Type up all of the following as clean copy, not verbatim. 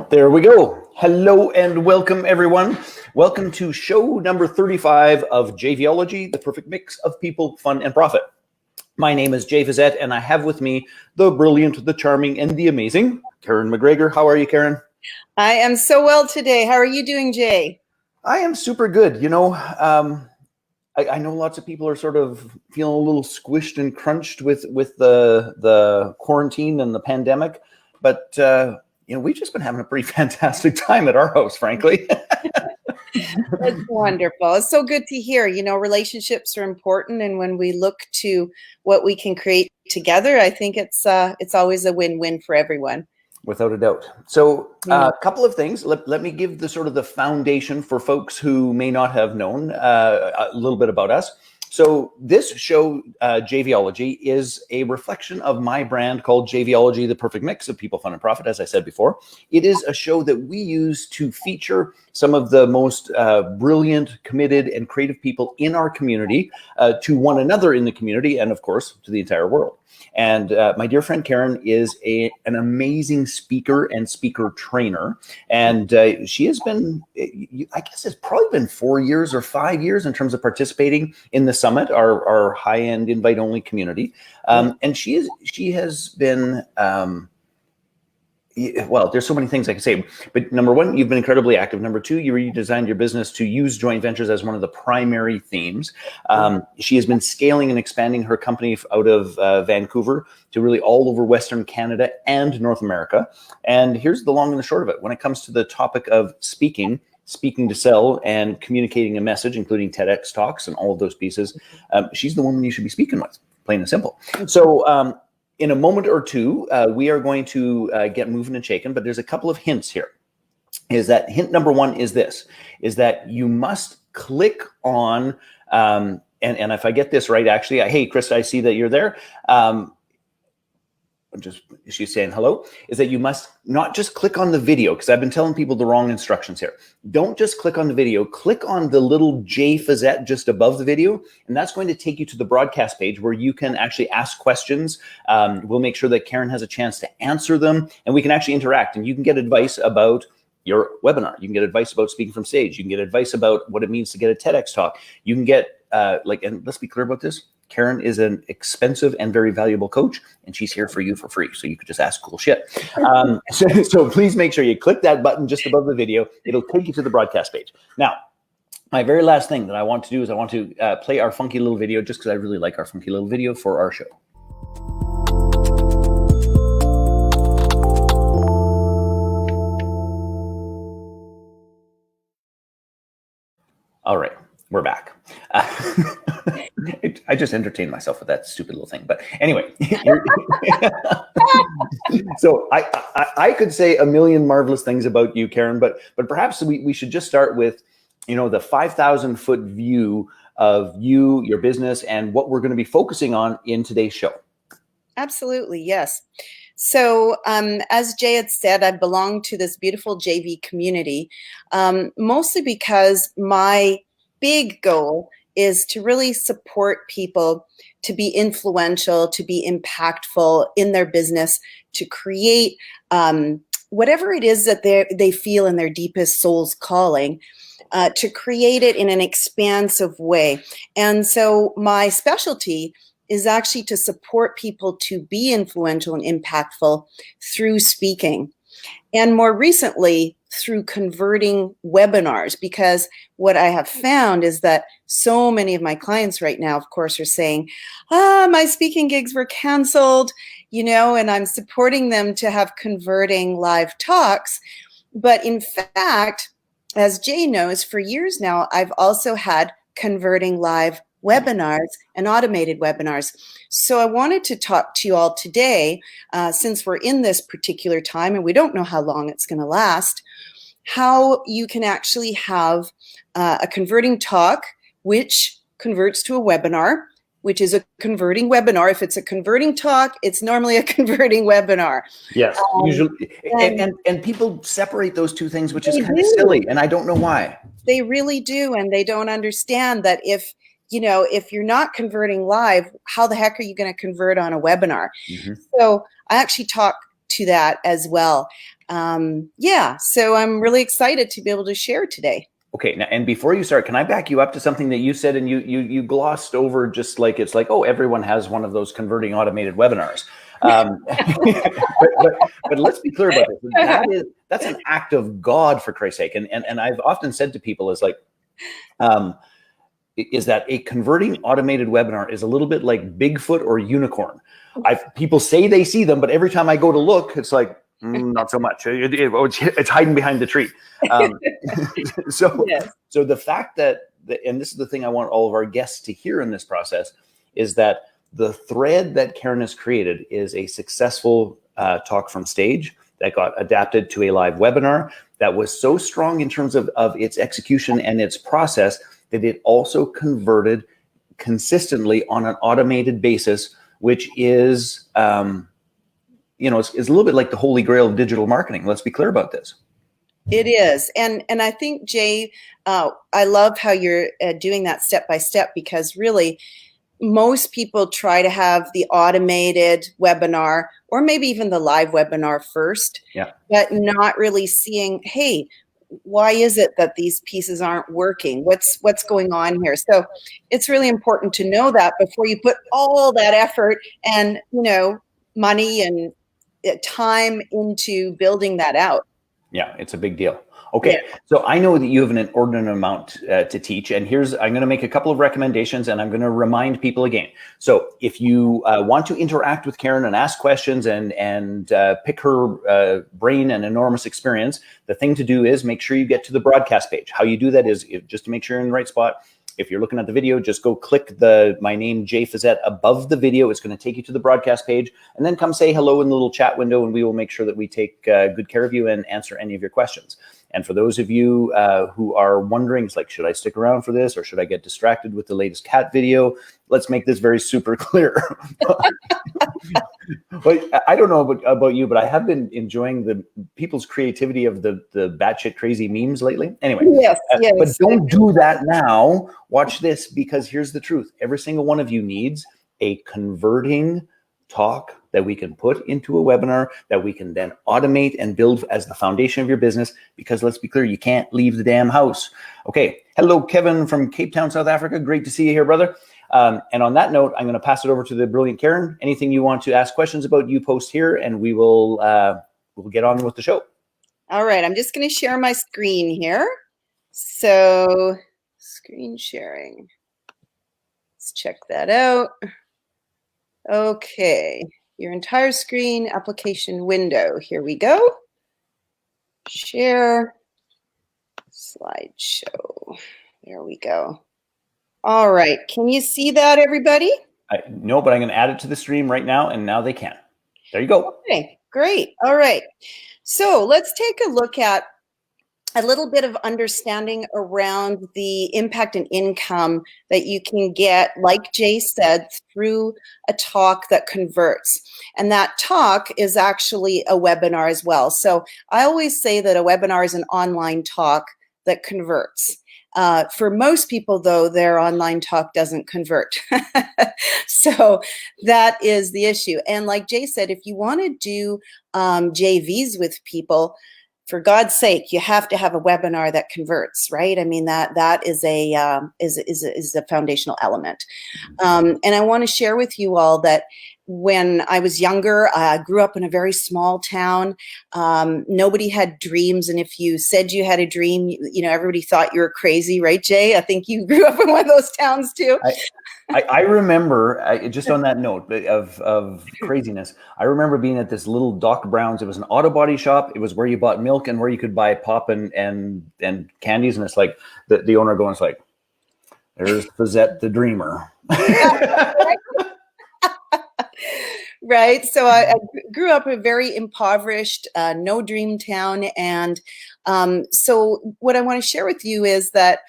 There we go. Hello and welcome, everyone. Welcome to show number 35 of JVology, the perfect mix of people, fun, and profit. My name is Jay Fazette, and I have with me the brilliant, the charming, and the amazing Karen McGregor. How are you, Karen? I am so well today. How are you doing, Jay? I am super good. You know, I know lots of people are sort of feeling a little squished and crunched with the quarantine and the pandemic, but we've just been having a pretty fantastic time at our house, frankly. It's wonderful. It's so good to hear. You know, relationships are important, and when we look to what we can create together, I think it's always a win-win for everyone. Without a doubt. So a couple of things. Let me give the sort of the foundation for folks who may not have known a little bit about us. So this show, JVology, is a reflection of my brand called JVology, the perfect mix of people, fun, and profit, as I said before. It is a show that we use to feature some of the most brilliant, committed, and creative people in our community, to one another in the community, and of course, to the entire world. And my dear friend Karen is an amazing speaker and speaker trainer. And she has been, I guess it's probably been 4 years or 5 years in terms of participating in the summit, our high-end invite-only community. And she has been... well, there's so many things I can say, but number one, you've been incredibly active. Number two, you redesigned your business to use joint ventures as one of the primary themes. She has been scaling and expanding her company out of Vancouver to really all over Western Canada and North America. And here's the long and the short of it. When it comes to the topic of speaking to sell and communicating a message, including TEDx talks and all of those pieces, she's the woman you should be speaking with, plain and simple. So, in a moment or two, we are going to get moving and shaken, but there's a couple of hints here. Is that hint number one is this, is that you must click on, and if I get this right, actually, hey, Krista, I see that you're there. She's saying hello, is that you must not just click on the video, because I've been telling people the wrong instructions here. Don't just click on the video, click on the little J Fazette just above the video, and that's going to take you to the broadcast page where you can actually ask questions. We'll make sure that Karen has a chance to answer them, and we can actually interact, and you can get advice about your webinar. You can get advice about speaking from stage. You can get advice about what it means to get a TEDx talk. You can get, and let's be clear about this, Karen is an expensive and very valuable coach, and she's here for you for free. So you could just ask cool shit. So please make sure you click that button just above the video. It'll take you to the broadcast page. Now, my very last thing that I want to do is I want to play our funky little video, just because I really like our funky little video for our show. All right. We're back. I just entertained myself with that stupid little thing. But anyway, so I could say a million marvelous things about you, Karen, but perhaps we should just start with, the 5,000-foot view of you, your business, and what we're going to be focusing on in today's show. Absolutely, yes. So as Jay had said, I belong to this beautiful JV community, mostly because my big goal is to really support people to be influential, to be impactful in their business, to create whatever it is that they feel in their deepest soul's calling, to create it in an expansive way. And so my specialty is actually to support people to be influential and impactful through speaking. And more recently, through converting webinars, because what I have found is that so many of my clients right now, of course, are saying, my speaking gigs were canceled, and I'm supporting them to have converting live talks. But in fact, as Jay knows, for years now, I've also had converting live webinars and automated webinars. So I wanted to talk to you all today, since we're in this particular time and we don't know how long it's going to last, how you can actually have a converting talk, which converts to a webinar, which is a converting webinar. If it's a converting talk, it's normally a converting webinar. Yes, usually. And people separate those two things, which is kind of silly. And I don't know why. They really do. And they don't understand that if you're not converting live, how the heck are you going to convert on a webinar? Mm-hmm. So I actually talk to that as well. Yeah, so I'm really excited to be able to share today. Okay, now, and before you start, can I back you up to something that you said, and you glossed over, just like it's like, oh, everyone has one of those converting automated webinars. But let's be clear about this. That's an act of God, for Christ's sake. And I've often said to people is like, is that a converting automated webinar is a little bit like Bigfoot or unicorn. People say they see them, but every time I go to look, it's like, not so much. It's hiding behind the tree. So, Yes. so the fact that, and this is the thing I want all of our guests to hear in this process, is that the thread that Karen has created is a successful talk from stage that got adapted to a live webinar that was so strong in terms of its execution and its process that it also converted consistently on an automated basis, which is, is a little bit like the holy grail of digital marketing. Let's be clear about this. It is. And I think, Jay, I love how you're doing that step by step, because really most people try to have the automated webinar or maybe even the live webinar first, but not really seeing, hey, why is it that these pieces aren't working? What's going on here? So it's really important to know that before you put all that effort and, money and time into building that out. Yeah, it's a big deal. Okay, so I know that you have an inordinate amount to teach, and I'm going to make a couple of recommendations, and I'm going to remind people again. So if you want to interact with Karen and ask questions and pick her brain and enormous experience, the thing to do is make sure you get to the broadcast page. How you do that is just to make sure you're in the right spot. If you're looking at the video, just go click my name, Jay Fizzette, above the video. It's going to take you to the broadcast page, and then come say hello in the little chat window, and we will make sure that we take good care of you and answer any of your questions. And for those of you who are wondering, it's like, should I stick around for this, or should I get distracted with the latest cat video? Let's make this very super clear. But I don't know about you, but I have been enjoying the people's creativity of the batshit crazy memes lately. Anyway, yes. But don't do that now. Watch this, because here's the truth. Every single one of you needs a converting talk that we can put into a webinar that we can then automate and build as the foundation of your business, because let's be clear, you can't leave the damn house. Okay. Hello, Kevin from Cape Town, South Africa. Great to see you here, brother. And on that note, I'm going to pass it over to the brilliant Karen. Anything you want to ask questions about, you post here, and we will we'll get on with the show. All right. I'm just going to share my screen here. So screen sharing. Let's check that out. Okay. Your entire screen application window. Here we go. Share slideshow. There we go. All right. Can you see that, everybody? No, but I'm going to add it to the stream right now, and now they can. There you go. Okay, great. All right. So let's take a look at a little bit of understanding around the impact and income that you can get, like Jay said, through a talk that converts. And that talk is actually a webinar as well. So I always say that a webinar is an online talk that converts. For most people, though, their online talk doesn't convert. So that is the issue. And like Jay said, if you want to do JVs with people, for God's sake, you have to have a webinar that converts, right? I mean, that is a foundational element. And I want to share with you all that when I was younger, I grew up in a very small town. Nobody had dreams, and if you said you had a dream, everybody thought you were crazy, right, Jay? I think you grew up in one of those towns too. I remember, just on that note of craziness, I remember being at this little Doc Brown's. It was an auto body shop. It was where you bought milk and where you could buy pop and candies. And it's like the owner going, it's like, there's Fizzette the dreamer. Right. So I grew up in a very impoverished, no dream town. And so what I want to share with you is that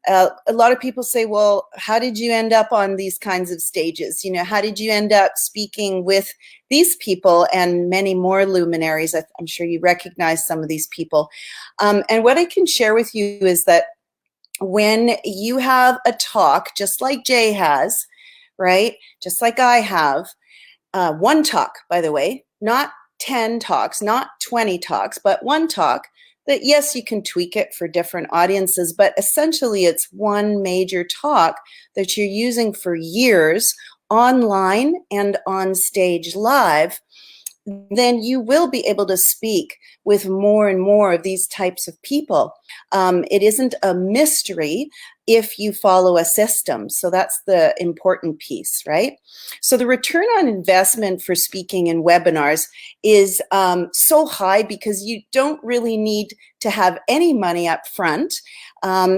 a lot of people say, well, how did you end up on these kinds of stages? How did you end up speaking with these people and many more luminaries? I'm sure you recognize some of these people. And what I can share with you is that when you have a talk, just like Jay has, right? Just like I have, one talk, by the way, not 10 talks, not 20 talks, but one talk that, yes, you can tweak it for different audiences, but essentially it's one major talk that you're using for years online and on stage live, then you will be able to speak with more and more of these types of people. It isn't a mystery if you follow a system. So that's the important piece, right? So the return on investment for speaking in webinars is so high because you don't really need to have any money up front.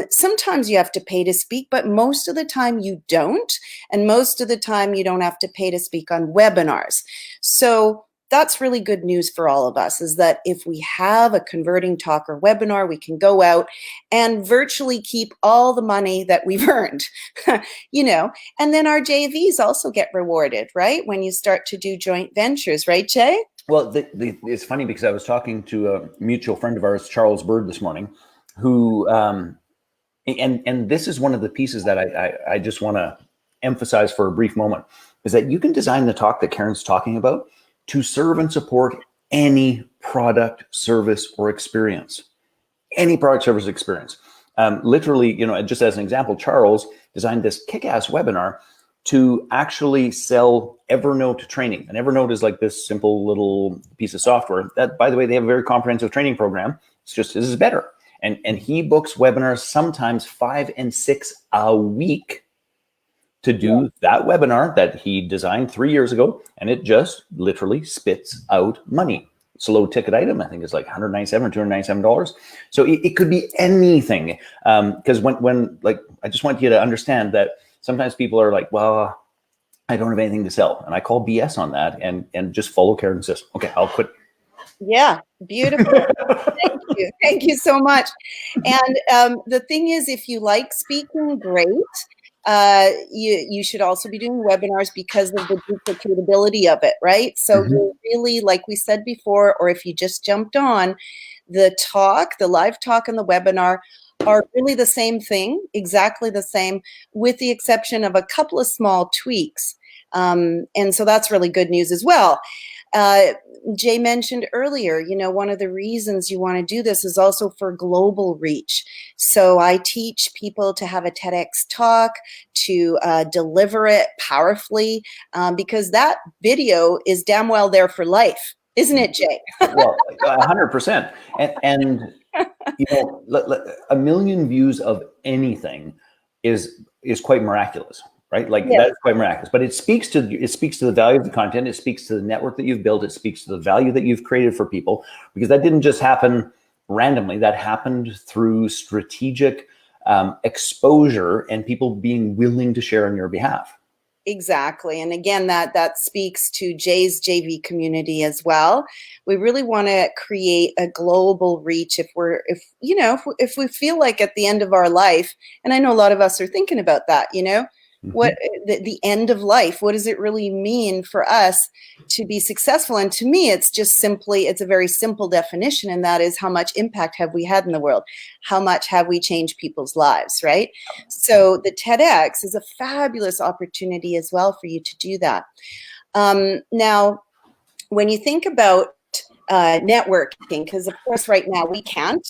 Sometimes you have to pay to speak, but most of the time you don't. And most of the time you don't have to pay to speak on webinars. So that's really good news for all of us, is that if we have a converting talk or webinar, we can go out and virtually keep all the money that we've earned, you know, and then our JVs also get rewarded, right? When you start to do joint ventures, right, Jay? Well, it's funny because I was talking to a mutual friend of ours, Charles Bird, this morning, who, and this is one of the pieces that I just want to emphasize for a brief moment, is that you can design the talk that Karen's talking about to serve and support any product, service, or experience. Any product, service, experience. Literally, you know, just as an example, Charles designed this kick-ass webinar to actually sell Evernote training. And Evernote is like this simple little piece of software that, by the way, they have a very comprehensive training program. It's just, this is better. And he books webinars sometimes 5 and 6 a week to do that webinar that he designed 3 years ago, and it just literally spits out money. It's a low ticket item. I think it's like $197 or $297. So it could be anything. Because when like, I just want you to understand that sometimes people are like, well, I don't have anything to sell. And I call BS on that and just follow Karen's system. Okay, I'll quit. Yeah, beautiful. Thank you. Thank you so much. And the thing is, if you like speaking, great. You should also be doing webinars because of the duplicatability of it, right? So you really, like we said before, or if you just jumped on, the talk, the live talk and the webinar are really the same thing, exactly the same, with the exception of a couple of small tweaks. And so that's really good news as well. Jay mentioned earlier, you know, one of the reasons you want to do this is also for global reach. So I teach people to have a TEDx talk, to deliver it powerfully, because that video is damn well there for life. Isn't it, Jay? Well, 100%. And you know, 1 million views of anything is quite miraculous, right? Like that's quite miraculous. But it speaks to the value of the content. It speaks to the network that you've built. It speaks to the value that you've created for people, because that didn't just happen randomly. That happened through strategic exposure and people being willing to share on your behalf. Exactly. And again, that speaks to Jay's JV community as well. We really want to create a global reach if we feel like at the end of our life, and I know a lot of us are thinking about that, you know, what the end of life, what does it really mean for us to be successful? And to me, it's just simply, it's a very simple definition, and that is, how much impact have we had in the world? How much have we changed people's lives, right? So the TEDx is a fabulous opportunity as well for you to do that. Now, when you think about networking, because of course right now we can't,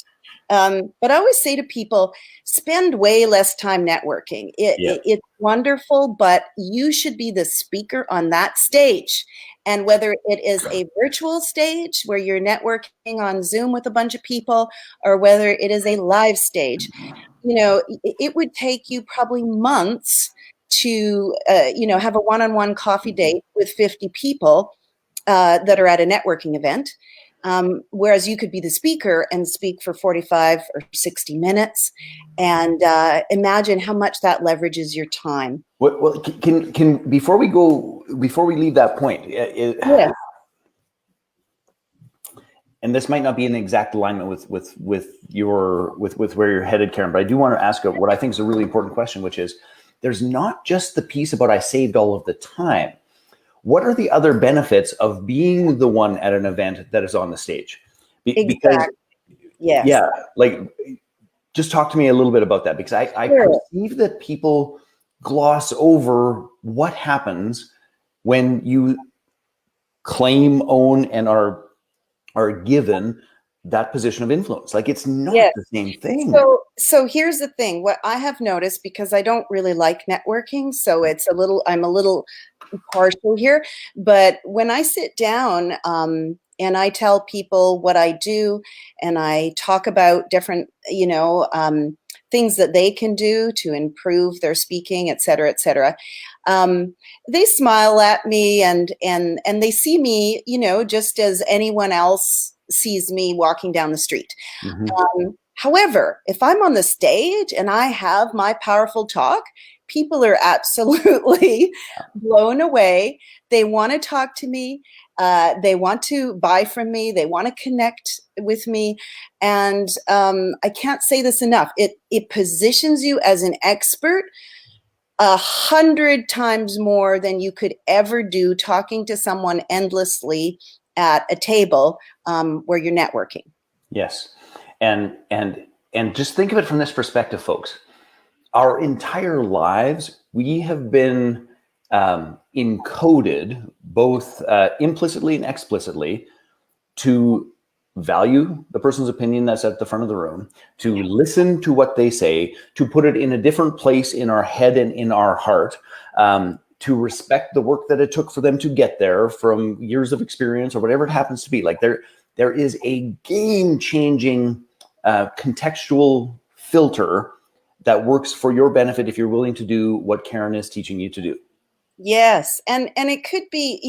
but I always say to people, spend way less time networking. It's wonderful, but you should be the speaker on that stage. And whether it is a virtual stage where you're networking on Zoom with a bunch of people, or whether it is a live stage, you know, it would take you probably months to, have a one-on-one coffee date with 50 people that are at a networking event. Whereas you could be the speaker and speak for 45 or 60 minutes, and imagine how much that leverages your time. Well, can before we leave that point, and this might not be in exact alignment with where you're headed, Karen, but I do want to ask what I think is a really important question, which is, there's not just the piece about I saved all of the time. What are the other benefits of being the one at an event that is on the stage? Because, like, just talk to me a little bit about that, because I perceive that people gloss over what happens when you claim, own, and are are given that position of influence. Like, it's not Yes. the same thing. So here's the thing. What I have noticed, because I don't really like networking, so I'm a little partial here, but when I sit down and I tell people what I do, and I talk about different, things that they can do to improve their speaking, et cetera, they smile at me, and they see me, just as anyone else sees me walking down the street. However, if I'm on the stage and I have my powerful talk, people are absolutely blown away. They want to talk to me. They want to buy from me. They want to connect with me. And I can't say this enough. It positions you as an expert 100 times more than you could ever do talking to someone endlessly at a table where you're networking. Yes. And just think of it from this perspective, folks. Our entire lives, we have been encoded both implicitly and explicitly to value the person's opinion that's at the front of the room, to listen to what they say, to put it in a different place in our head and in our heart, to respect the work that it took for them to get there from years of experience or whatever it happens to be. Like, there is a game-changing contextual filter that works for your benefit if you're willing to do what Karen is teaching you to do. Yes. And it could be,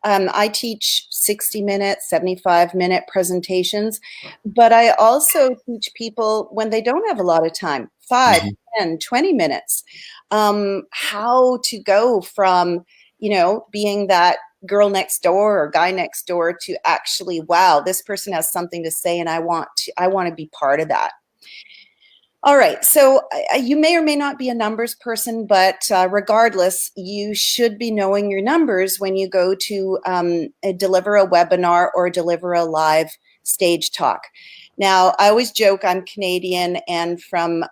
I teach 60-minute, 75-minute presentations, but I also teach people when they don't have a lot of time, 5, 10, 20 minutes, how to go from, being that girl next door or guy next door to actually, wow, this person has something to say and I want to be part of that. All right, so you may or may not be a numbers person, but regardless, you should be knowing your numbers when you go to deliver a webinar or deliver a live stage talk. Now, I always joke I'm Canadian and from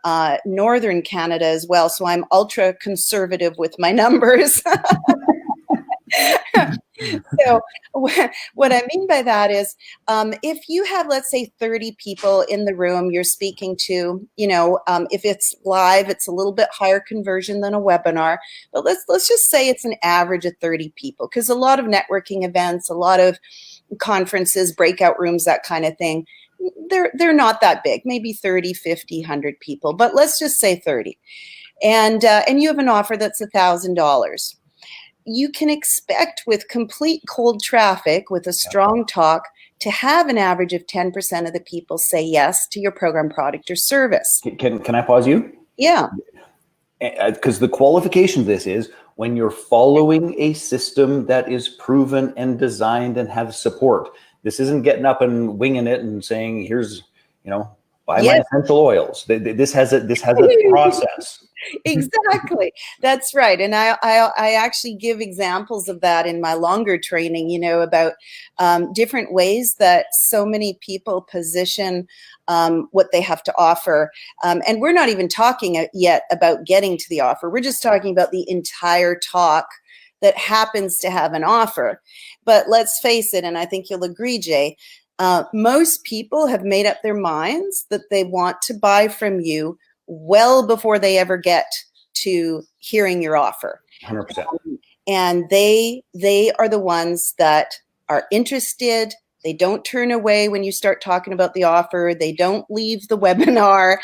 Northern Canada as well, so I'm ultra conservative with my numbers. So what I mean by that is if you have, let's say, 30 people in the room you're speaking to, if it's live, it's a little bit higher conversion than a webinar. But let's just say it's an average of 30 people, because a lot of networking events, a lot of conferences, breakout rooms, that kind of thing, they're not that big, maybe 30, 50, 100 people. But let's just say 30. And you have an offer that's $1,000. You can expect, with complete cold traffic, with a strong talk, to have an average of 10% of the people say yes to your program, product, or service. Can I pause you? Yeah. Because the qualification of this is when you're following a system that is proven and designed and has support. This isn't getting up and winging it and saying, here's, buy my essential oils. This has a process. Exactly. That's right. And I actually give examples of that in my longer training, about different ways that so many people position what they have to offer. And we're not even talking yet about getting to the offer. We're just talking about the entire talk that happens to have an offer. But let's face it, and I think you'll agree, Jay, most people have made up their minds that they want to buy from you well before they ever get to hearing your offer. 100%. And they are the ones that are interested. They don't turn away when you start talking about the offer. They don't leave the webinar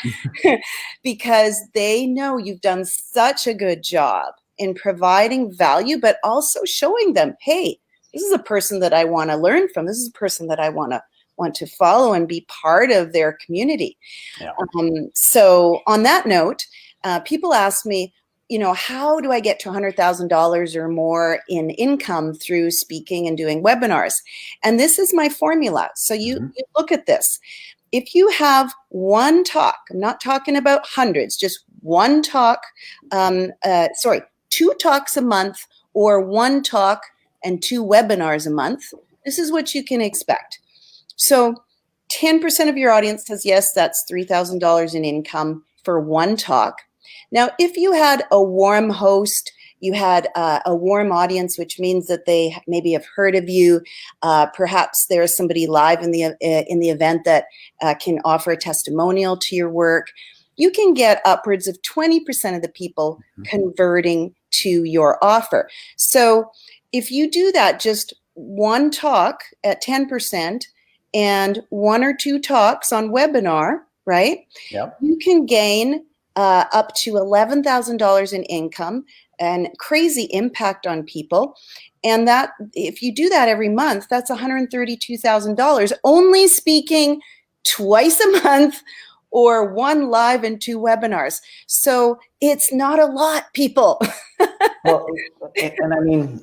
because they know you've done such a good job in providing value, but also showing them, hey, this is a person that I want to learn from. This is a person that I want to follow and be part of their community. Yeah. So on that note, people ask me, how do I get to $100,000 or more in income through speaking and doing webinars? And this is my formula. So you look at this. If you have one talk, I'm not talking about hundreds, just one talk, 2 talks a month, or 1 talk and 2 webinars a month, this is what you can expect. So 10% of your audience says yes, that's $3,000 in income for 1 talk. Now, if you had a warm host You had a warm audience, which means that they maybe have heard of you. Perhaps there's somebody live in the event that can offer a testimonial to your work. You can get upwards of 20% of the people converting to your offer. So if you do that, just one talk at 10% and one or two talks on webinar, right? Yep. You can gain up to $11,000 in income and crazy impact on people. And that, if you do that every month, that's $132,000 only speaking twice a month or one live and two webinars. So it's not a lot, people. Well, and I mean,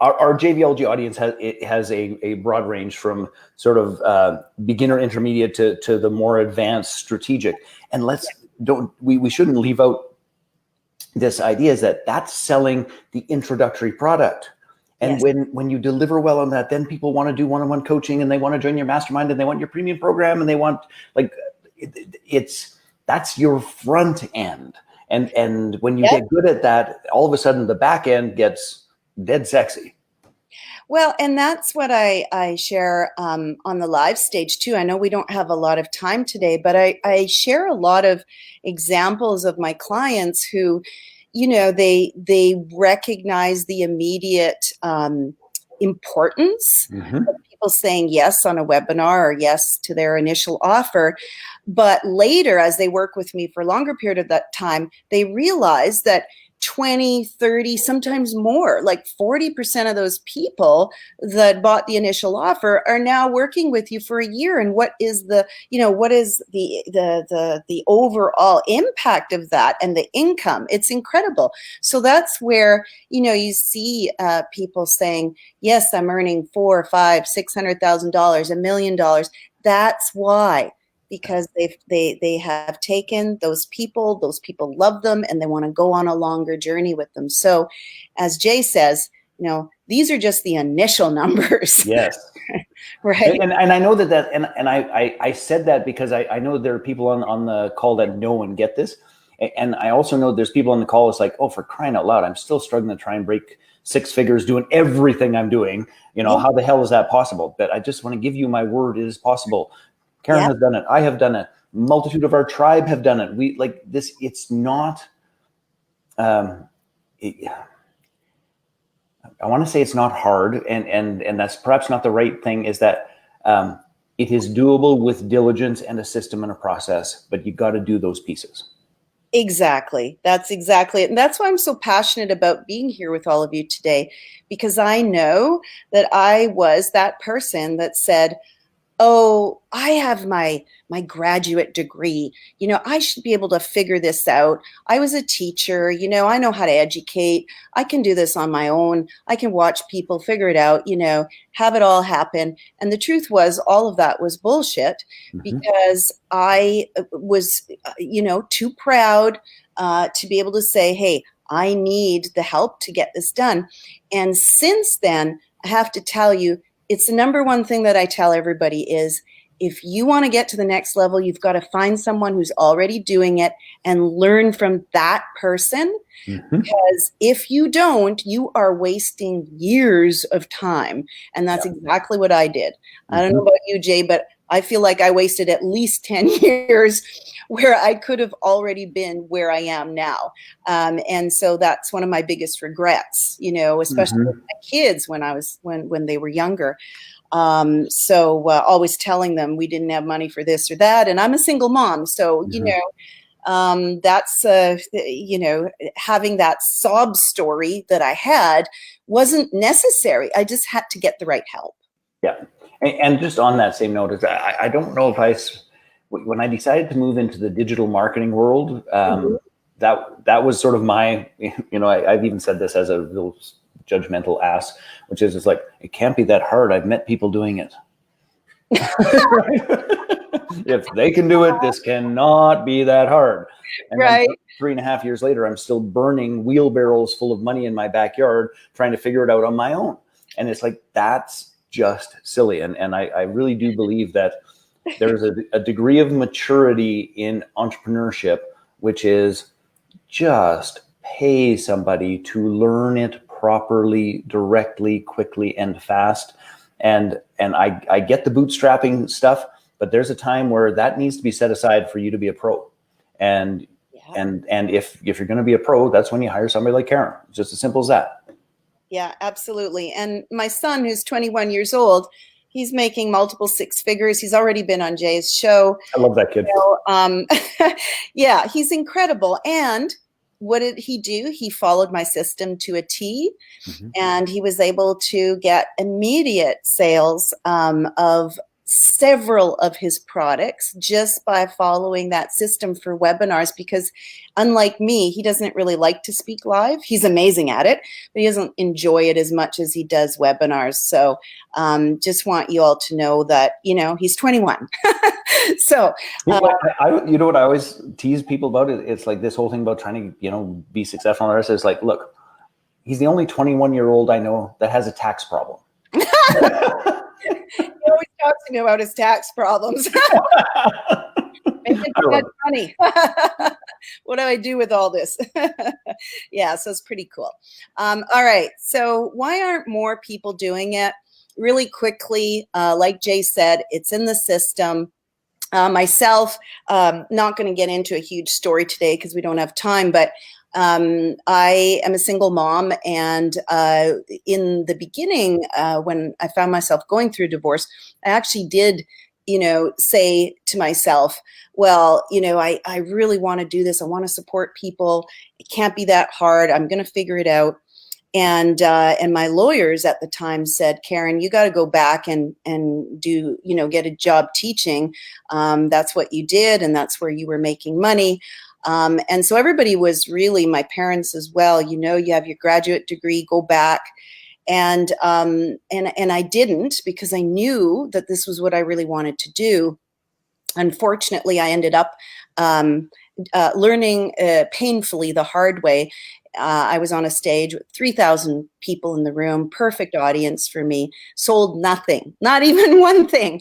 our JVLG audience has a broad range from sort of beginner, intermediate to the more advanced strategic. And we shouldn't leave out this idea is that that's selling the introductory product. And Yes. when you deliver well on that, then people want to do one-on-one coaching, and they want to join your mastermind, and they want your premium program, and they want, like, that's your front end. And when you get good at that, all of a sudden the back end gets dead sexy. Well, and that's what I share on the live stage too. I know we don't have a lot of time today, but I share a lot of examples of my clients who, you know, they recognize the immediate importance of people saying yes on a webinar or yes to their initial offer. But later, as they work with me for a longer period of that time, they realize that 20, 30, sometimes more, like 40% of those people that bought the initial offer are now working with you for a year. And what is the overall impact of that and the income? It's incredible. So that's where, you know, you see people saying, yes, I'm earning $400,000, $500,000, $600,000, $1 million. That's why. Because they have taken those people love them, and they want to go on a longer journey with them. So as Jay says, you know, these are just the initial numbers. Yes. Right. And I know that and I said that because I know there are people on the call that know and get this. And I also know there's people on the call that's like, oh, for crying out loud, I'm still struggling to try and break six figures doing everything I'm doing. You know, how the hell is that possible? But I just want to give you my word, it is possible. Karen has done it. I have done it. Multitude of our tribe have done it. We like this. It's not. I want to say it's not hard, and that's perhaps not the right thing. Is that it is doable with diligence and a system and a process, but you got to do those pieces. Exactly. That's exactly it. And that's why I'm so passionate about being here with all of you today, because I know that I was that person that said, oh, I have my graduate degree. You know, I should be able to figure this out. I was a teacher. You know, I know how to educate. I can do this on my own. I can watch people figure it out, you know, have it all happen. And the truth was, all of that was bullshit, because I was, you know, too proud to be able to say, hey, I need the help to get this done. And since then, I have to tell you, it's the number one thing that I tell everybody is, if you want to get to the next level, you've got to find someone who's already doing it and learn from that person. Because if you don't, you are wasting years of time. And that's exactly what I did. I don't know about you, Jay, but I feel like I wasted at least 10 years where I could have already been where I am now. And so that's one of my biggest regrets, you know, especially with my kids when they were younger. So always telling them we didn't have money for this or that. And I'm a single mom. So, you know, that's, you know, having that sob story that I had wasn't necessary. I just had to get the right help. Yeah. And just on that same note, I don't know if when I decided to move into the digital marketing world, that was sort of my, you know, I've even said this as a real judgmental ass, which is, it's like, it can't be that hard. I've met people doing it. If they can do it, this cannot be that hard. And then 3.5 years later, I'm still burning wheelbarrows full of money in my backyard, trying to figure it out on my own. And it's like, that's just silly. And I really do believe that there's a degree of maturity in entrepreneurship, which is just pay somebody to learn it properly, directly, quickly, and fast. And I get the bootstrapping stuff, but there's a time where that needs to be set aside for you to be a pro. And if you're going to be a pro, that's when you hire somebody like Karen. It's just as simple as that. Yeah, absolutely. And my son, who's 21 years old, he's making multiple six figures. He's already been on Jay's show. I love that kid. So, yeah, he's incredible. And what did he do? He followed my system to a T, and he was able to get immediate sales of several of his products just by following that system for webinars, because unlike me, he doesn't really like to speak live. He's amazing at it, but he doesn't enjoy it as much as he does webinars. So just want you all to know that, he's 21. So you know what I always tease people about it? It's like this whole thing about trying to, be successful on the rest is like, look, he's the only 21-year-old I know that has a tax problem. He always talks to me about his tax problems. Making too much money. What do I do with all this? Yeah, so it's pretty cool. All right, so why aren't more people doing it? Really quickly, like Jay said, it's in the system. Myself, not going to get into a huge story today because we don't have time, but I am a single mom, and in the beginning, when I found myself going through divorce, I actually did, say to myself, well, I really want to do this. I want to support people. It can't be that hard. I'm going to figure it out. And my lawyers at the time said, Karen, you got to go back and do, get a job teaching. That's what you did, and that's where you were making money. And so everybody was really, my parents as well, you have your graduate degree, go back. And I didn't, because I knew that this was what I really wanted to do. Unfortunately, I ended up learning painfully the hard way. I was on a stage with 3,000 people in the room, perfect audience for me, sold nothing, not even one thing.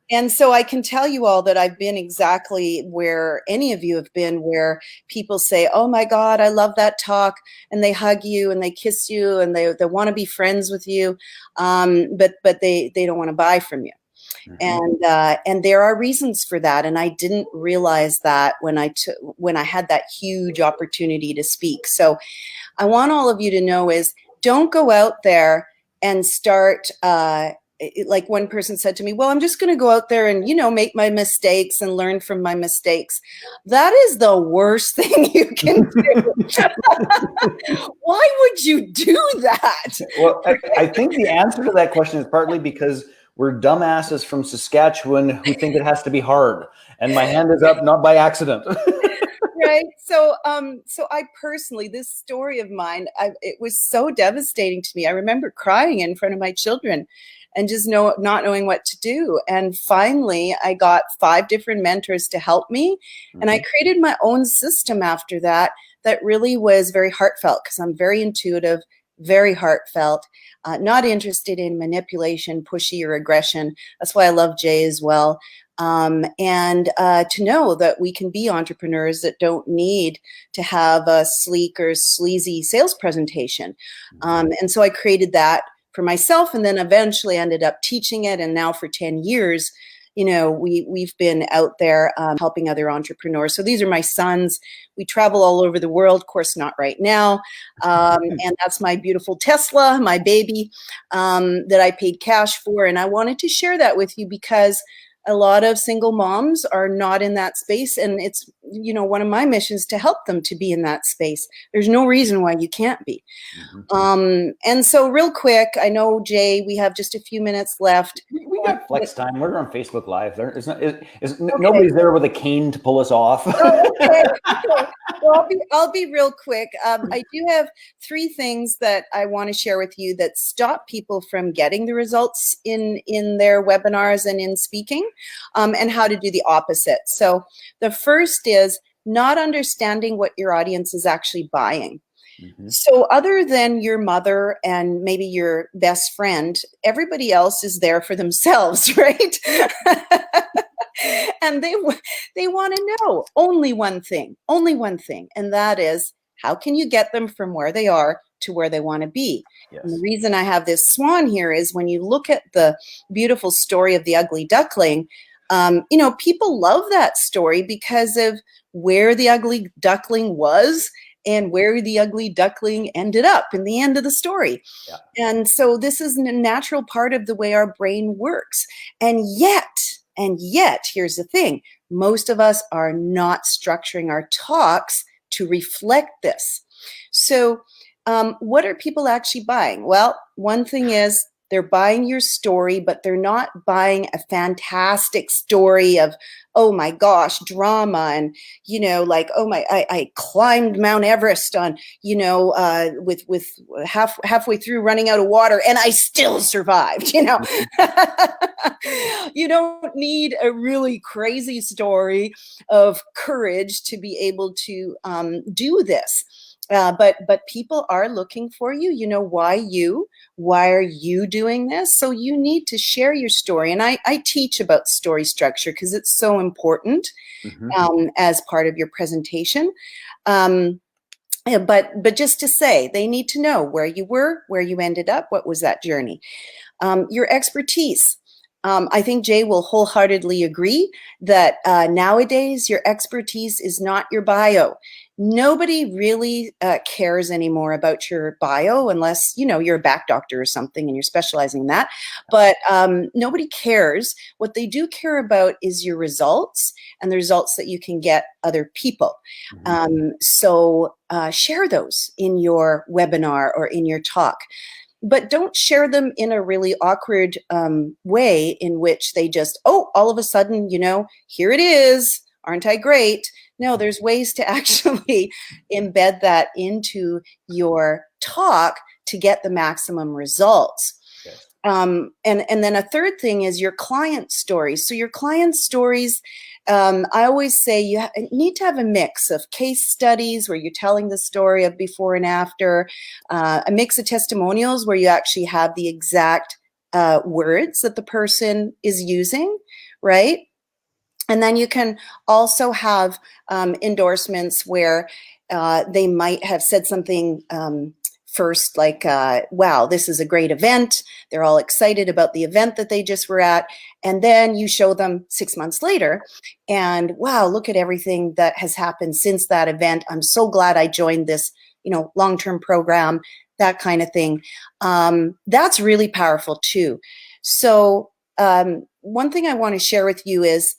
And so I can tell you all that I've been exactly where any of you have been, where people say, oh my God, I love that talk. And they hug you and they kiss you and they want to be friends with you. But they don't want to buy from you. And there are reasons for that. And I didn't realize that when I had that huge opportunity to speak. So I want all of you to know is, don't go out there and start, like one person said to me, well, I'm just going to go out there and, make my mistakes and learn from my mistakes. That is the worst thing you can do. Why would you do that? Well, I think the answer to that question is partly because we're dumbasses from Saskatchewan who think it has to be hard. And my hand is up, not by accident. Right. So I personally, this story of mine, it was so devastating to me. I remember crying in front of my children and just not knowing what to do. And finally, I got 5 different mentors to help me. And I created my own system after that really was very heartfelt, because I'm very intuitive, very heartfelt, not interested in manipulation, pushy, or aggression. That's why I love Jay as well. And to know that we can be entrepreneurs that don't need to have a sleek or sleazy sales presentation. And so I created that for myself, and then eventually ended up teaching it. And now for 10 years, we've been out there helping other entrepreneurs. So these are my sons. We travel all over the world, of course, not right now. And that's my beautiful Tesla, my baby, that I paid cash for. And I wanted to share that with you because a lot of single moms are not in that space. And it's, one of my missions to help them to be in that space. There's no reason why you can't be. And so real quick, I know, Jay, we have just a few minutes left. We got flex time. We're on Facebook Live. Nobody's there with a cane to pull us off. Oh, okay. Well, I'll be real quick. I do have 3 things that I want to share with you that stop people from getting the results in their webinars and in speaking, and how to do the opposite. So the first is not understanding what your audience is actually buying. So other than your mother and maybe your best friend, everybody else is there for themselves, right? And they want to know only one thing, and that is, how can you get them from where they are to where they want to be? Yes. And the reason I have this swan here is when you look at the beautiful story of the ugly duckling, people love that story because of where the ugly duckling was and where the ugly duckling ended up in the end of the story. Yeah. And so this is a natural part of the way our brain works. And yet, here's the thing, most of us are not structuring our talks to reflect this. So what are people actually buying? Well, one thing is they're buying your story, but they're not buying a fantastic story of, oh my gosh, drama, and like, oh my, I climbed Mount Everest on, with halfway through running out of water, and I still survived. You don't need a really crazy story of courage to be able to do this. But people are looking for you. Why are you doing this? So you need to share your story. And I teach about story structure because it's so important as part of your presentation. But just to say, they need to know where you were, where you ended up, what was that journey. Your expertise. I think Jay will wholeheartedly agree that nowadays your expertise is not your bio. Nobody really cares anymore about your bio unless, you're a back doctor or something and you're specializing in that. But nobody cares. What they do care about is your results and the results that you can get other people. So share those in your webinar or in your talk. But don't share them in a really awkward way in which they just, all of a sudden, here it is. Aren't I great? No, there's ways to actually embed that into your talk to get the maximum results. Yes. And then a third thing is your client stories. So your client stories, I always say you need to have a mix of case studies where you're telling the story of before and after, a mix of testimonials where you actually have the exact words that the person is using, right? And then you can also have endorsements where they might have said something first, like, wow, this is a great event. They're all excited about the event that they just were at. And then you show them 6 months later and, wow, look at everything that has happened since that event. I'm so glad I joined this, long-term program, that kind of thing. That's really powerful too. So one thing I want to share with you is,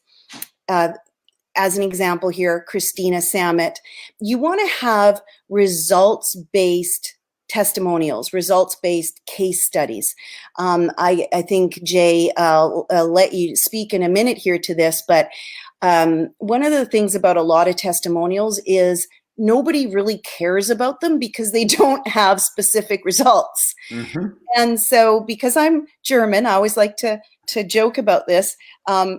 as an example here, Christina Samet, you want to have results-based testimonials, results-based case studies. I think, Jay, I'll let you speak in a minute here to this, but one of the things about a lot of testimonials is nobody really cares about them because they don't have specific results. And so, because I'm German, I always like to joke about this.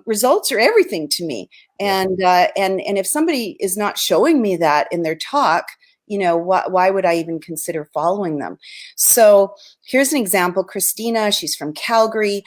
Results are everything to me, and if somebody is not showing me that in their talk, why would I even consider following them? So here's an example. Christina, she's from Calgary.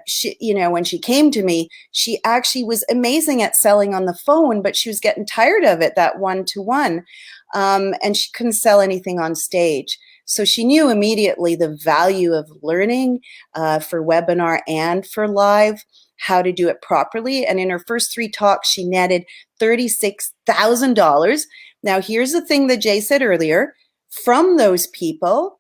She, when she came to me, she actually was amazing at selling on the phone, but she was getting tired of it, that one-to-one, and she couldn't sell anything on stage. So she knew immediately the value of learning for webinar and for live, how to do it properly. And in her first 3 talks, she netted $36,000. Now, here's the thing that Jay said earlier. From those people,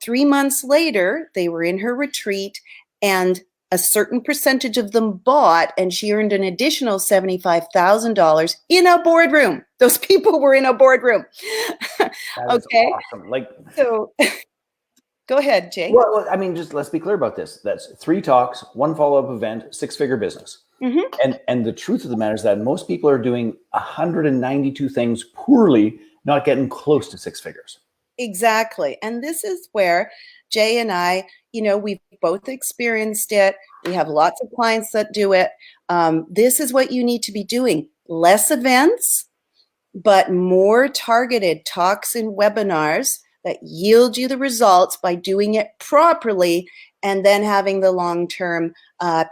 3 months later, they were in her retreat and a certain percentage of them bought, and she earned an additional $75,000 in a boardroom. Those people were in a boardroom. Okay. Awesome. So go ahead, Jay. Well, I mean, just let's be clear about this. That's 3 talks, 1 follow-up event, 6-figure business. And the truth of the matter is that most people are doing 192 things poorly, not getting close to 6 figures. Exactly. And this is where Jay and I, we've both experienced it. We have lots of clients that do it. This is what you need to be doing. Less events, but more targeted talks and webinars that yield you the results by doing it properly, and then having the long-term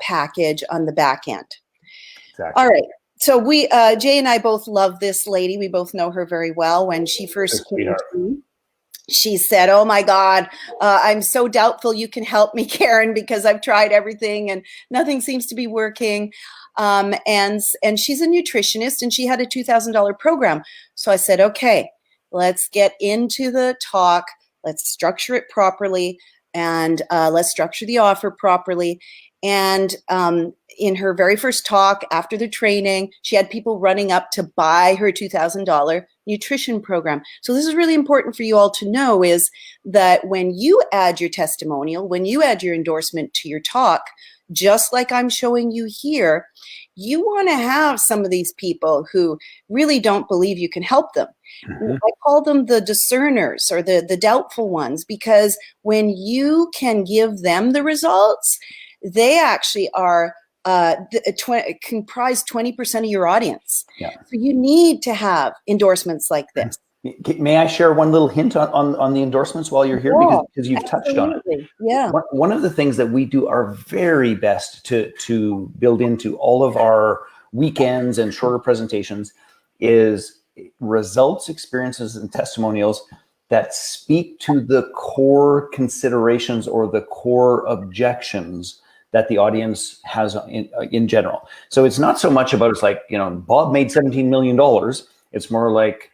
package on the back end. Exactly. All right. So Jay and I both love this lady. We both know her very well. When she first came to me, she said, "Oh my God, I'm so doubtful you can help me, Karen, because I've tried everything and nothing seems to be working." And she's a nutritionist, and she had a $2,000 program. So I said, "Okay, let's get into the talk. Let's structure it properly, and let's structure the offer properly." And in her very first talk after the training, she had people running up to buy her $2,000 nutrition program. So this is really important for you all to know, is that when you add your testimonial, when you add your endorsement to your talk, just like I'm showing you here, you want to have some of these people who really don't believe you can help them. Mm-hmm. I call them the discerners, or the doubtful ones, because when you can give them the results, they actually are comprise 20% of your audience. Yeah. So you need to have endorsements like this. May I share one little hint on the endorsements while you're here? Yeah, because you've touched on it. Yeah. One of the things that we do our very best to build into all of our weekends and shorter presentations is results, experiences, and testimonials that speak to the core considerations or the core objections that the audience has in general. So it's not so much about, it's like, Bob made $17 million. It's more like,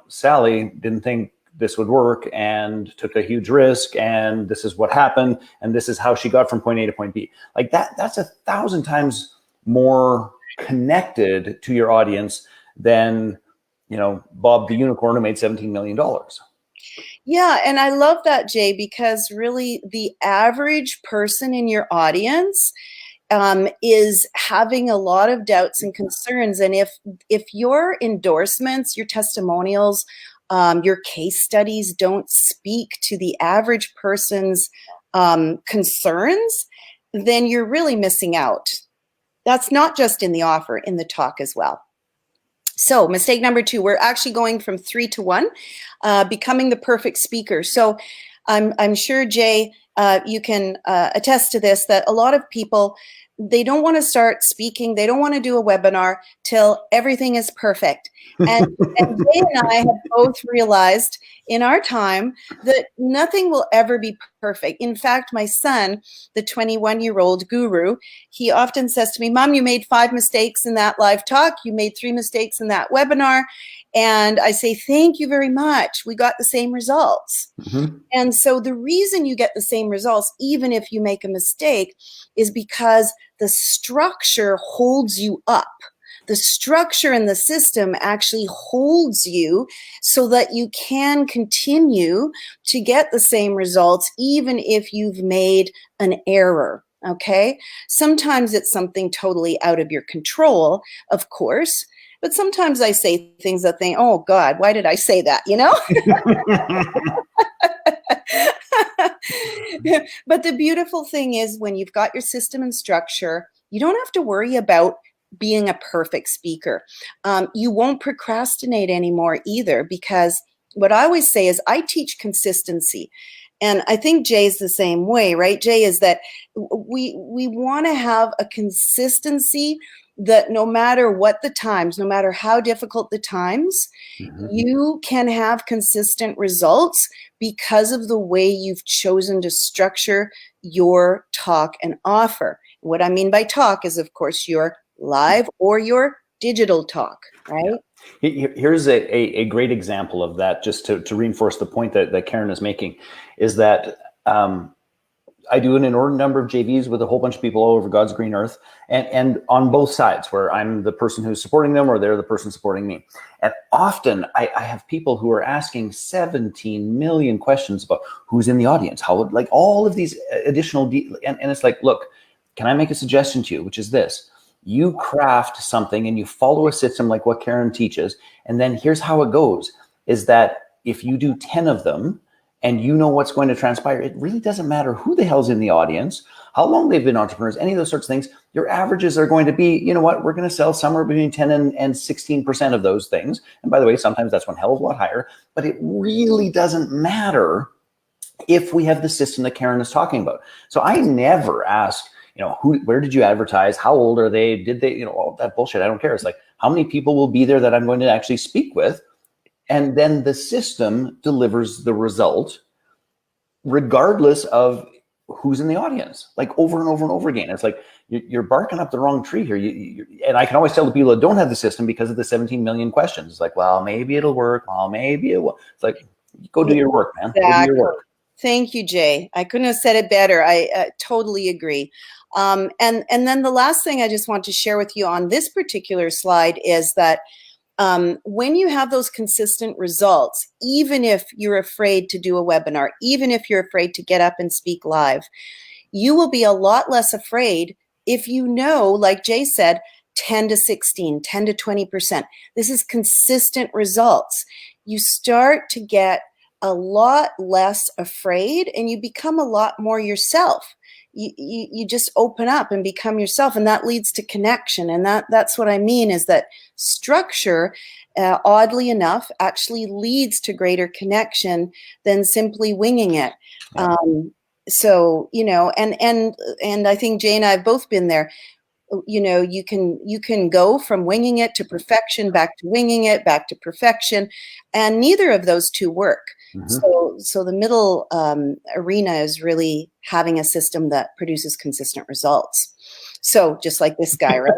Sally didn't think this would work and took a huge risk, and this is what happened, and this is how she got from point A to point B. Like that's 1,000 times more connected to your audience than, Bob the unicorn who made $17 million. Yeah, and I love that, Jay, because really the average person in your audience is having a lot of doubts and concerns. And if your endorsements, your testimonials, your case studies don't speak to the average person's concerns, then you're really missing out. That's not just in the offer, in the talk as well. So mistake number 2, we're actually going from 3 to 1, becoming the perfect speaker. So I'm sure, Jay, you can attest to this, that a lot of people, they don't want to start speaking. They don't want to do a webinar till everything is perfect. And Jay and I have both realized in our time that nothing will ever be perfect. In fact, my son, the 21-year-old guru, he often says to me, "Mom, you made 5 mistakes in that live talk. You made 3 mistakes in that webinar." And I say, "Thank you very much. We got the same results." Mm-hmm. And so the reason you get the same results, even if you make a mistake, is because the structure holds you up. The structure in the system actually holds you so that you can continue to get the same results, even if you've made an error. Okay? Sometimes it's something totally out of your control, of course. But sometimes I say things that think, "Oh God, why did I say that?" But the beautiful thing is, when you've got your system and structure, you don't have to worry about being a perfect speaker. You won't procrastinate anymore either, because what I always say is I teach consistency. And I think Jay's the same way, right? Jay, is that we want to have a consistency that no matter what the times, no matter how difficult the times, Mm-hmm. you can have consistent results because of the way you've chosen to structure your talk and offer. What I mean by talk is, of course, your live or your digital talk, right? Yeah. Here's a great example of that, just to reinforce the point that Karen is making, is that I do an inordinate number of JVs with a whole bunch of people all over God's green earth, and on both sides, where I'm the person who's supporting them or they're the person supporting me. And often I have people who are asking 17 million questions about who's in the audience, how, like all of these additional, and it's like, look, can I make a suggestion to you, which is this: you craft something and you follow a system like what Karen teaches, and then here's how it goes, is that if you do 10 of them, and you know what's going to transpire, it really doesn't matter who the hell's in the audience, how long they've been entrepreneurs, any of those sorts of things. Your averages are going to be, you know what, we're going to sell somewhere between 10 and 16% of those things. And by the way, sometimes that's one hell of a lot higher, but it really doesn't matter if we have the system that Karen is talking about. So I never ask, where did you advertise? How old are they? Did they, all that bullshit. I don't care. It's like, how many people will be there that I'm going to actually speak with? And then the system delivers the result regardless of who's in the audience, like over and over and over again. It's like, you're barking up the wrong tree here. And I can always tell the people that don't have the system because of the 17 million questions. It's like, well, maybe it'll work. Well, maybe it will. It's like, go do your work, man. Go do your work. Thank you, Jay. I couldn't have said it better. I totally agree. And then the last thing I just want to share with you on this particular slide is that when you have those consistent results, even if you're afraid to do a webinar, even if you're afraid to get up and speak live, you will be a lot less afraid if you know, like Jay said, 10 to 16, 10 to 20%. This is consistent results. You start to get a lot less afraid and you become a lot more yourself. You just open up and become yourself, and that leads to connection. And that's what I mean is that structure, oddly enough, actually leads to greater connection than simply winging it. Yeah. So, and I think Jay and I have both been there. You can go from winging it to perfection, back to winging it, back to perfection, and neither of those two work. Mm-hmm. So the middle arena is really having a system that produces consistent results. So just like this guy, right?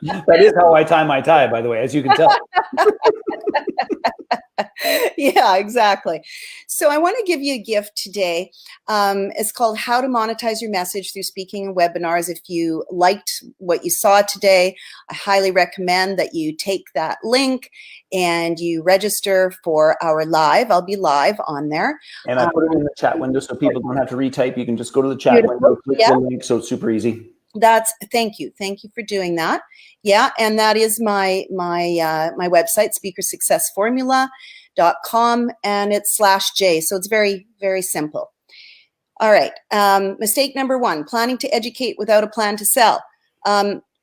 That is how I tie my tie, by the way, as you can tell. Yeah, exactly. So I want to give you a gift today. It's called How to Monetize Your Message Through Speaking and Webinars. If you liked what you saw today, I highly recommend that you take that link and you register for our live. I'll be live on there. And I put it in the chat window so people don't have to retype. You can just go to the chat window, click the link, so it's super easy. Thank you for doing that. Yeah, and that is my website, speakersuccessformula.com, and it's /J, so it's very, very simple. All right, mistake number 1, planning to educate without a plan to sell.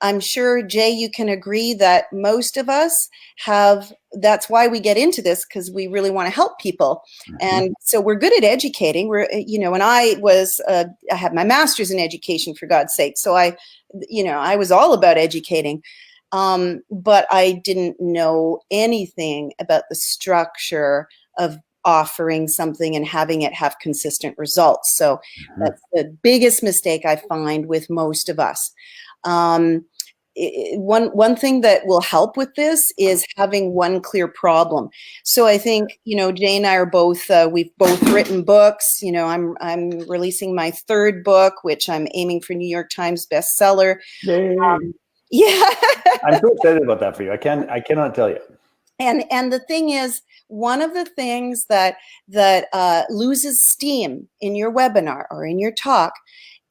I'm sure, Jay, you can agree that most of us have, that's why we get into this, because we really want to help people. Mm-hmm. And so we're good at educating. And I had my master's in education, for God's sake. So I was all about educating. But I didn't know anything about the structure of offering something and having it have consistent results. So that's the biggest mistake I find with most of us. One thing that will help with this is having one clear problem. So I think, Jay and I are both, we've both written books. I'm releasing my 3rd book, which I'm aiming for New York Times bestseller. Yay. Yeah. I'm so excited about that for you. I cannot tell you. And the thing is, one of the things that loses steam in your webinar or in your talk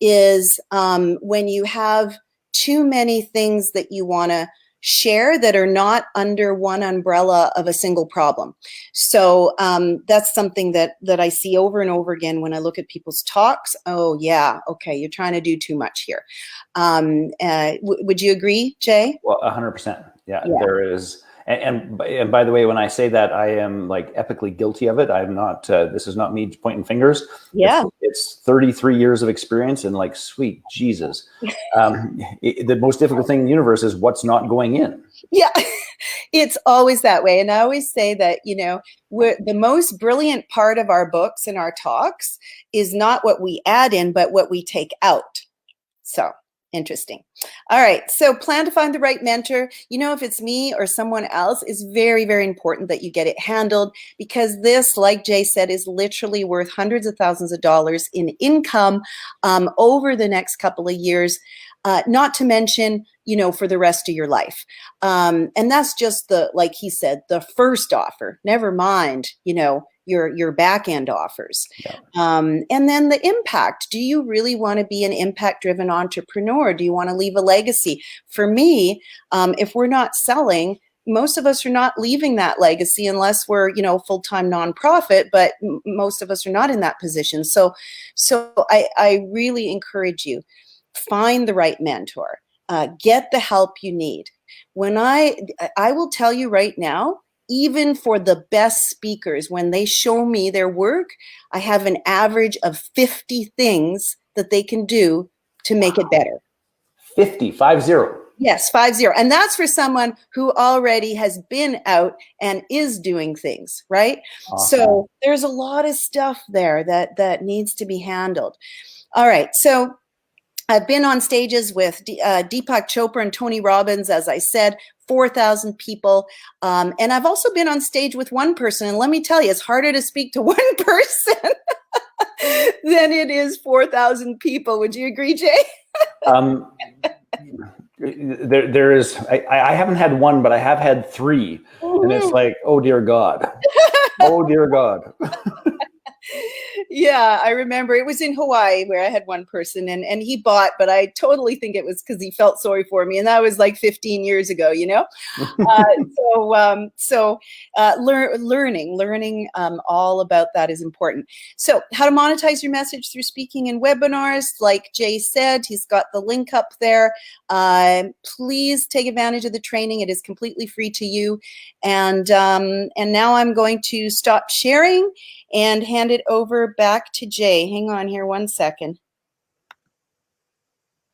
is when you have too many things that you want to share that are not under one umbrella of a single problem. So that's something that I see over and over again when I look at people's talks. Oh yeah, okay, you're trying to do too much here. Would you agree, Jay? Well, 100%. Yeah, there is. And by the way, when I say that, I am like epically guilty of it. I'm not, this is not me pointing fingers. Yeah. It's 33 years of experience and like, sweet Jesus. The most difficult thing in the universe is what's not going in. Yeah, it's always that way. And I always say that, the most brilliant part of our books and our talks is not what we add in, but what we take out. So interesting. All right. So plan to find the right mentor. If it's me or someone else, it's very, very important that you get it handled, because this, like Jay said, is literally worth hundreds of thousands of dollars in income over the next couple of years, not to mention, for the rest of your life. And that's just like he said, the first offer, never mind, your back end offers. Yeah. And then the impact. Do you really want to be an impact driven entrepreneur? Do you want to leave a legacy? For me, if we're not selling, most of us are not leaving that legacy unless we're, full-time nonprofit, but most of us are not in that position. So I really encourage you, find the right mentor, get the help you need. When I will tell you right now, even for the best speakers, when they show me their work, I have an average of 50 things that they can do to make it better. 50. Yes, 50. And that's for someone who already has been out and is doing things, right? Awesome. So there's a lot of stuff there that needs to be handled. All right. So I've been on stages with Deepak Chopra and Tony Robbins, as I said, 4,000 people. And I've also been on stage with one person. And let me tell you, it's harder to speak to one person than it is 4,000 people. Would you agree, Jay? There is, I haven't had one, but I have had 3. Mm-hmm. And it's like, oh, dear God. Oh, dear God. Yeah, I remember it was in Hawaii where I had one person and he bought, but I totally think it was because he felt sorry for me. And that was like 15 years ago, you know? Learning all about that is important. So how to monetize your message through speaking in webinars. Like Jay said, he's got the link up there. Please take advantage of the training. It is completely free to you. And now I'm going to stop sharing and hand it over back to Jay. Hang on here 1 second.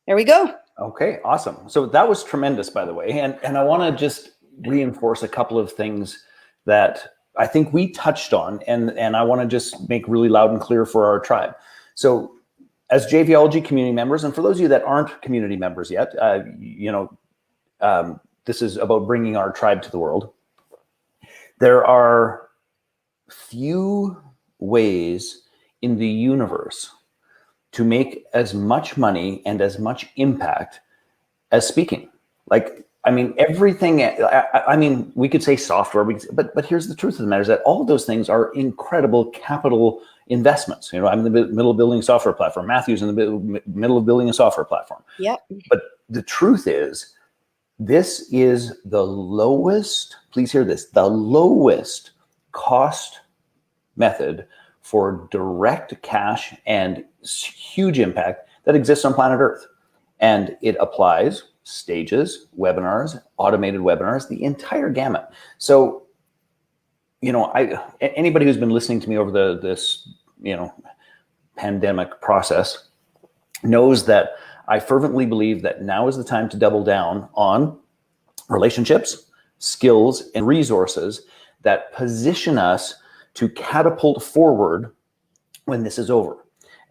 There we go. Okay, awesome. So that was tremendous, by the way. And I want to just reinforce a couple of things that I think we touched on, and I want to just make really loud and clear for our tribe. So as JVology community members, and for those of you that aren't community members yet, this is about bringing our tribe to the world. There are few ways in the universe to make as much money and as much impact as speaking. Like, I mean, everything, I mean, we could say software, but here's the truth of the matter is that all of those things are incredible capital investments. You know, I'm in the middle of building a software platform. Matthew's in the middle of building a software platform. Yep. But the truth is, this is the lowest, please hear this, the lowest cost method for direct cash and huge impact that exists on planet Earth. And it applies stages, webinars, automated webinars, the entire gamut. So, you know, anybody who's been listening to me over this pandemic process knows that I fervently believe that now is the time to double down on relationships, skills, and resources that position us to catapult forward when this is over.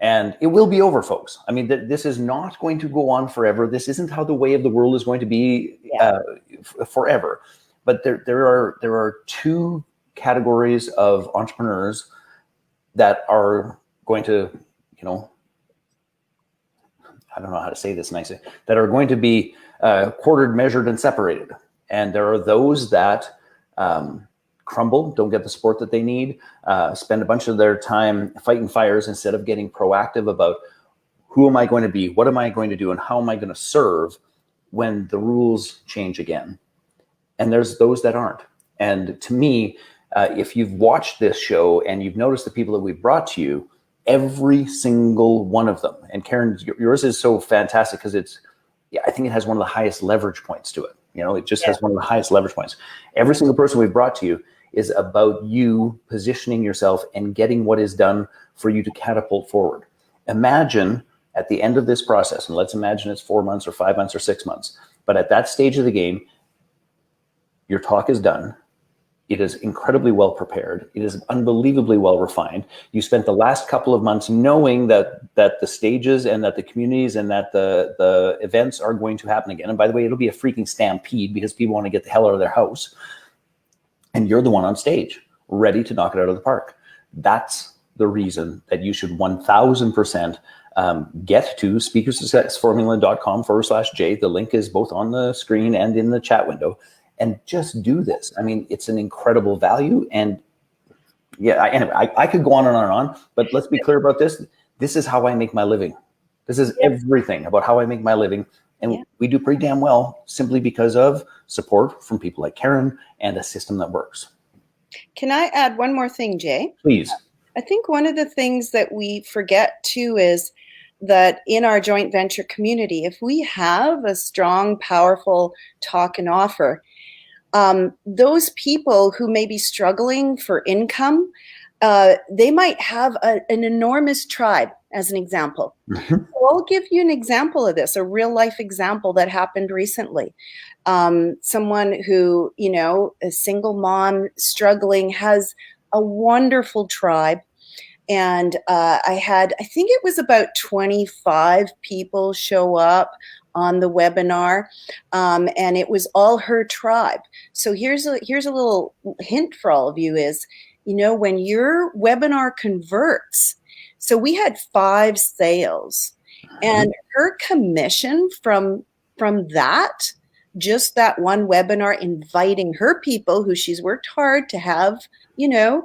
And it will be over, folks. I mean, this is not going to go on forever. This isn't how the way of the world is going to be forever. But there are 2 categories of entrepreneurs that are going to, I don't know how to say this nicely, that are going to be quartered, measured, and separated. And there are those that crumble, don't get the support that they need, spend a bunch of their time fighting fires instead of getting proactive about who am I going to be, what am I going to do, and how am I going to serve when the rules change again. And there's those that aren't. And to me, if you've watched this show and you've noticed the people that we've brought to you, every single one of them, and Karen, yours is so fantastic because I think it has one of the highest leverage points to it. You know, it just has one of the highest leverage points. Every single person we've brought to you is about you positioning yourself and getting what is done for you to catapult forward. Imagine at the end of this process, and let's imagine it's 4 months or 5 months or 6 months, but at that stage of the game, your talk is done. It is incredibly well prepared. It is unbelievably well refined. You spent the last couple of months knowing that the stages and that the communities and that the events are going to happen again. And by the way, it'll be a freaking stampede because people want to get the hell out of their house. And you're the one on stage, ready to knock it out of the park. That's the reason that you should 1000% get to speakersuccessformula.com/J. The link is both on the screen and in the chat window. And just do this. I mean, it's an incredible value. And anyway, I could go on and on and on, but let's be clear about this. This is how I make my living. This is everything about how I make my living. And we do pretty damn well simply because of support from people like Karen and a system that works. Can I add one more thing, Jay? Please. I think one of the things that we forget too is that in our joint venture community, if we have a strong, powerful talk and offer, those people who may be struggling for income, they might have an enormous tribe as an example. Mm-hmm. So I'll give you an example of this, a real life example that happened recently. Someone who, you know, a single mom struggling, has a wonderful tribe. And I think it was about 25 people show up on the webinar, and it was all her tribe. So here's a little hint for all of you is, you know, when your webinar converts, so we had 5 sales, and her commission from that, just that one webinar, inviting her people who she's worked hard to have, you know,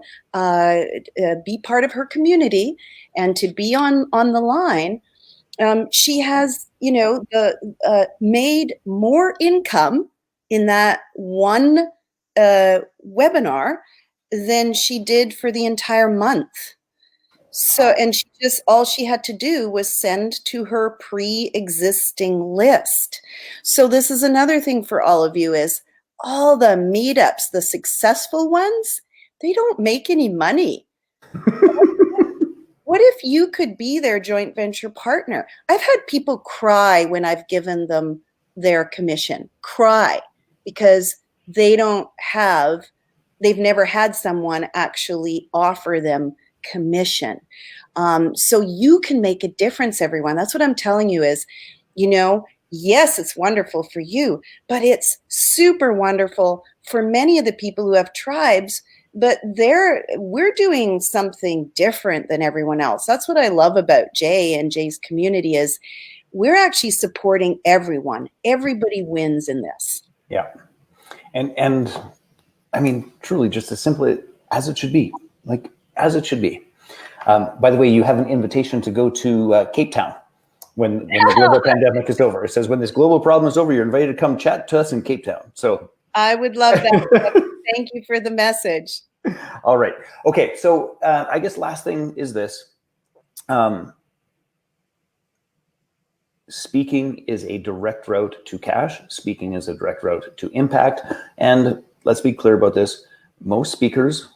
be part of her community and to be on the line, she has, you know, made more income in that one webinar than she did for the entire month. So, and she just, all she had to do was send to her pre-existing list. So this is another thing for all of you is, all the meetups, the successful ones, they don't make any money. What if you could be their joint venture partner? I've had people cry when I've given them their commission, cry, because they've never had someone actually offer them commission. So you can make a difference, everyone. That's what I'm telling you is, you know, yes, it's wonderful for you, but it's super wonderful for many of the people who have tribes, but we're doing something different than everyone else. That's what I love about Jay and Jay's community is we're actually supporting everyone. Everybody wins in this. Yeah. And I mean, truly just as simple as it should be, like as it should be. By the way, you have an invitation to go to Cape Town when the global pandemic is over. It says, when this global problem is over, you're invited to come chat to us in Cape Town. So I would love that. Thank you for the message. All right. Okay. So I guess last thing is this. Speaking is a direct route to cash. Speaking is a direct route to impact. And let's be clear about this. Most speakers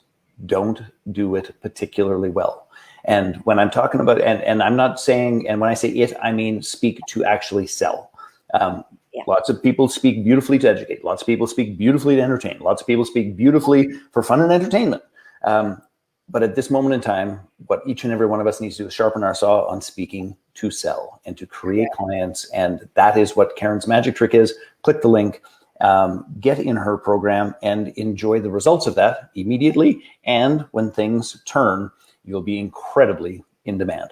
don't do it particularly well. And when I'm talking about, and I'm not saying, and when I say it, I mean speak to actually sell. Lots of people speak beautifully to educate. Lots of people speak beautifully to entertain. Lots of people speak beautifully for fun and entertainment. But at this moment in time, what each and every one of us needs to do is sharpen our saw on speaking to sell and to create clients. And that is what Karen's magic trick is. Click the link, get in her program and enjoy the results of that immediately. And when things turn, you'll be incredibly in demand.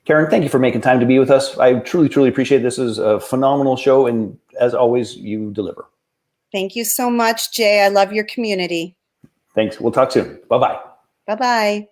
Karen, thank you for making time to be with us. I truly, truly appreciate it. This is a phenomenal show. And as always, you deliver. Thank you so much, Jay. I love your community. Thanks. We'll talk soon. Bye-bye. Bye-bye.